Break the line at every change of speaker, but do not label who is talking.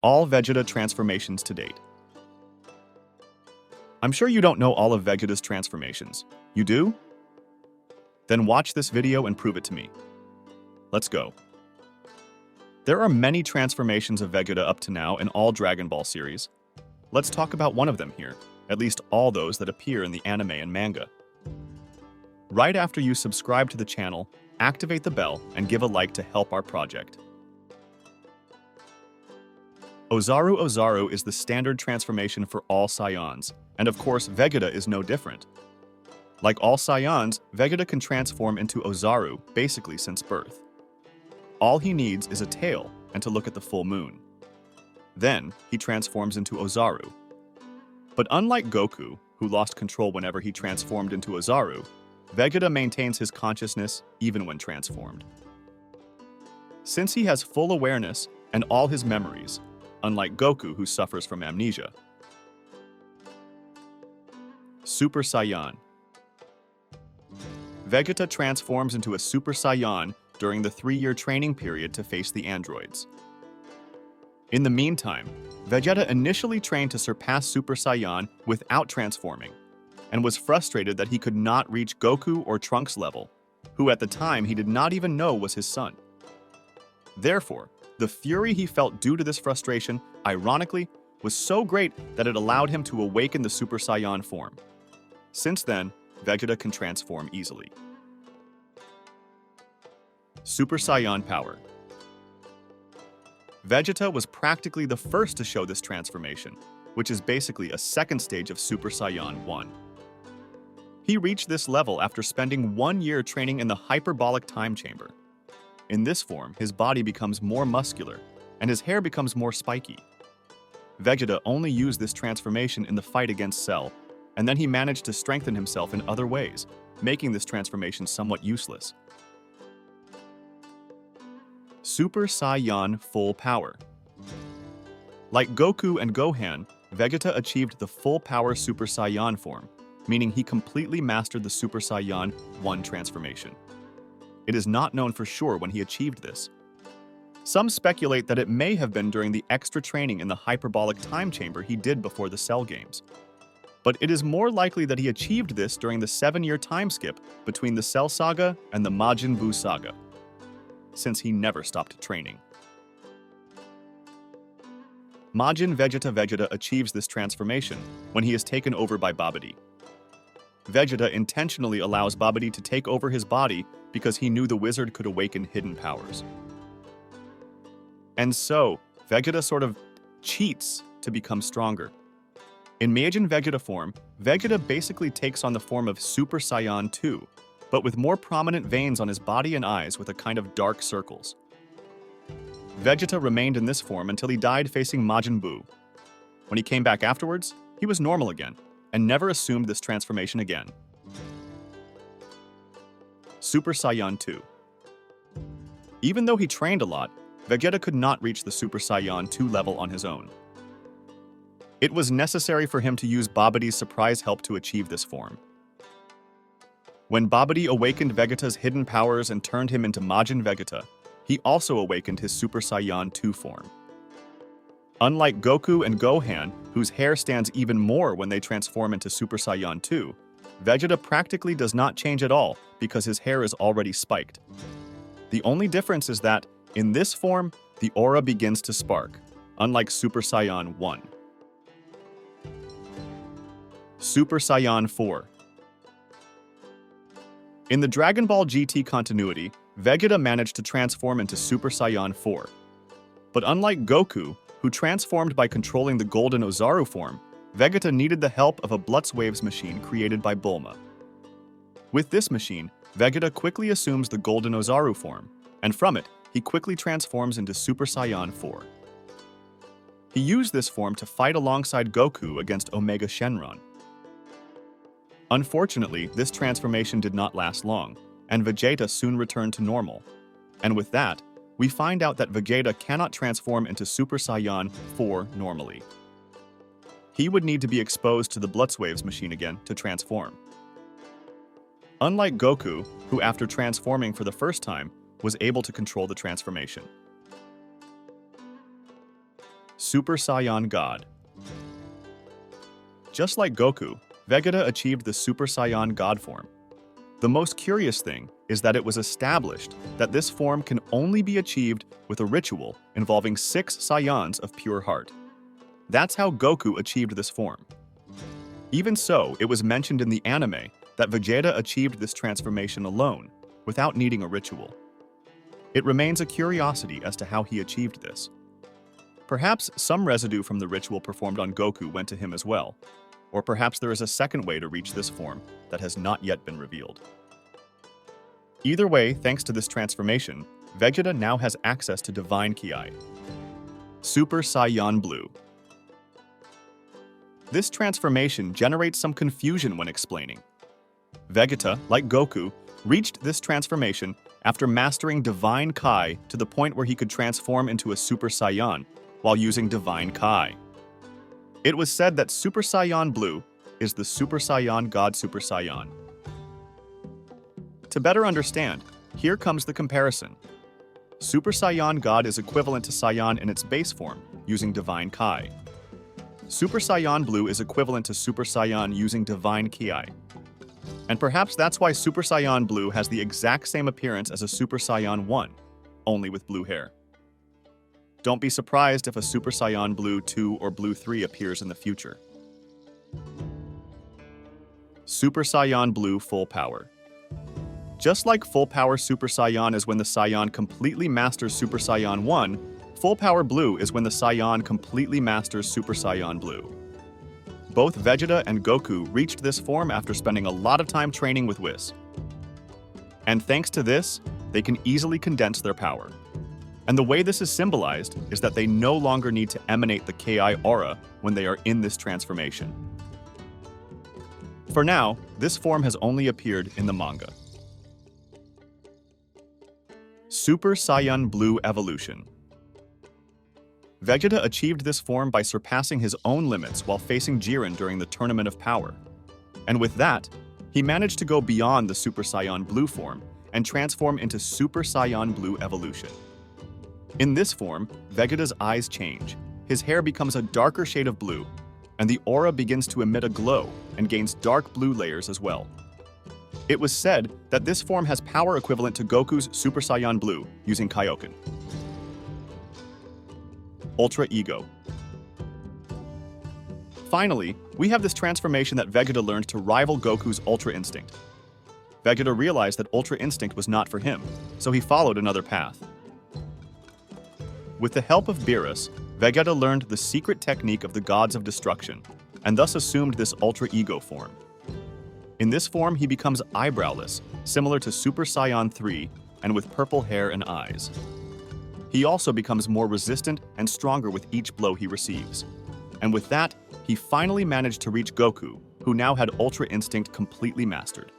All Vegeta transformations to date. I'm sure you don't know all of Vegeta's transformations. You do? Then watch this video and prove it to me. Let's go. There are many transformations of Vegeta up to now in all Dragon Ball series. Let's talk about one of them here, at least all those that appear in the anime and manga. Right after you subscribe to the channel, activate the bell and give a like to help our project. Ozaru is the standard transformation for all Saiyans, and of course Vegeta is no different. Like all Saiyans, Vegeta can transform into Ozaru basically since birth. All he needs is a tail and to look at the full moon. Then, he transforms into Ozaru. But unlike Goku, who lost control whenever he transformed into Ozaru, Vegeta maintains his consciousness even when transformed. Since he has full awareness and all his memories, unlike Goku who suffers from amnesia. Super Saiyan. Vegeta transforms into a Super Saiyan during the 3-year training period to face the androids. In the meantime, Vegeta initially trained to surpass Super Saiyan without transforming, and was frustrated that he could not reach Goku or Trunks' level, who at the time he did not even know was his son. Therefore, the fury he felt due to this frustration, ironically, was so great that it allowed him to awaken the Super Saiyan form. Since then, Vegeta can transform easily. Super Saiyan power. Vegeta was practically the first to show this transformation, which is basically a second stage of Super Saiyan 1. He reached this level after spending 1 year training in the hyperbolic time chamber. In this form, his body becomes more muscular, and his hair becomes more spiky. Vegeta only used this transformation in the fight against Cell, and then he managed to strengthen himself in other ways, making this transformation somewhat useless. Super Saiyan full power. Like Goku and Gohan, Vegeta achieved the full power Super Saiyan form, meaning he completely mastered the Super Saiyan 1 transformation. It is not known for sure when he achieved this. Some speculate that it may have been during the extra training in the hyperbolic time chamber he did before the Cell games. But it is more likely that he achieved this during the 7-year time skip between the Cell saga and the Majin Buu saga, since he never stopped training. Majin Vegeta achieves this transformation when he is taken over by Babidi. Vegeta intentionally allows Babidi to take over his body because he knew the wizard could awaken hidden powers. And so, Vegeta sort of cheats to become stronger. In Majin Vegeta form, Vegeta basically takes on the form of Super Saiyan 2, but with more prominent veins on his body and eyes with a kind of dark circles. Vegeta remained in this form until he died facing Majin Buu. When he came back afterwards, he was normal again, and never assumed this transformation again. Super Saiyan 2. Even though he trained a lot, Vegeta could not reach the Super Saiyan 2 level on his own. It was necessary for him to use Babidi's surprise help to achieve this form. When Babidi awakened Vegeta's hidden powers and turned him into Majin Vegeta, he also awakened his Super Saiyan 2 form. Unlike Goku and Gohan, whose hair stands even more when they transform into Super Saiyan 2, Vegeta practically does not change at all because his hair is already spiked. The only difference is that, in this form, the aura begins to spark, unlike Super Saiyan 1. Super Saiyan 4. In the Dragon Ball GT continuity, Vegeta managed to transform into Super Saiyan 4. But unlike Goku, who transformed by controlling the Golden Ozaru form, Vegeta needed the help of a Blutzwaves machine created by Bulma. With this machine, Vegeta quickly assumes the Golden Ozaru form, and from it, he quickly transforms into Super Saiyan 4. He used this form to fight alongside Goku against Omega Shenron. Unfortunately, this transformation did not last long, and Vegeta soon returned to normal. And with that, we find out that Vegeta cannot transform into Super Saiyan 4 normally. He would need to be exposed to the Blutzwaves machine again to transform. Unlike Goku, who after transforming for the first time, was able to control the transformation. Super Saiyan God. Just like Goku, Vegeta achieved the Super Saiyan God form. The most curious thing is that it was established that this form can only be achieved with a ritual involving 6 Saiyans of pure heart. That's how Goku achieved this form. Even so, it was mentioned in the anime that Vegeta achieved this transformation alone, without needing a ritual. It remains a curiosity as to how he achieved this. Perhaps some residue from the ritual performed on Goku went to him as well, or perhaps there is a second way to reach this form that has not yet been revealed. Either way, thanks to this transformation, Vegeta now has access to Divine Ki. Super Saiyan Blue. This transformation generates some confusion when explaining. Vegeta, like Goku, reached this transformation after mastering Divine Ki to the point where he could transform into a Super Saiyan while using Divine Ki. It was said that Super Saiyan Blue is the Super Saiyan God Super Saiyan. To better understand, here comes the comparison. Super Saiyan God is equivalent to Saiyan in its base form, using Divine Ki. Super Saiyan Blue is equivalent to Super Saiyan using Divine Ki. And perhaps that's why Super Saiyan Blue has the exact same appearance as a Super Saiyan 1, only with blue hair. Don't be surprised if a Super Saiyan Blue 2 or Blue 3 appears in the future. Super Saiyan Blue Full Power. Just like Full Power Super Saiyan is when the Saiyan completely masters Super Saiyan 1, Full Power Blue is when the Saiyan completely masters Super Saiyan Blue. Both Vegeta and Goku reached this form after spending a lot of time training with Whis. And thanks to this, they can easily condense their power. And the way this is symbolized is that they no longer need to emanate the Ki aura when they are in this transformation. For now, this form has only appeared in the manga. Super Saiyan Blue Evolution. Vegeta achieved this form by surpassing his own limits while facing Jiren during the Tournament of Power. And with that, he managed to go beyond the Super Saiyan Blue form and transform into Super Saiyan Blue Evolution. In this form, Vegeta's eyes change, his hair becomes a darker shade of blue, and the aura begins to emit a glow and gains dark blue layers as well. It was said that this form has power equivalent to Goku's Super Saiyan Blue using Kaioken. Ultra Ego. Finally, we have this transformation that Vegeta learned to rival Goku's Ultra Instinct. Vegeta realized that Ultra Instinct was not for him, so he followed another path. With the help of Beerus, Vegeta learned the secret technique of the Gods of Destruction, and thus assumed this Ultra Ego form. In this form, he becomes eyebrowless, similar to Super Saiyan 3, and with purple hair and eyes. He also becomes more resistant and stronger with each blow he receives. And with that, he finally managed to reach Goku, who now had Ultra Instinct completely mastered.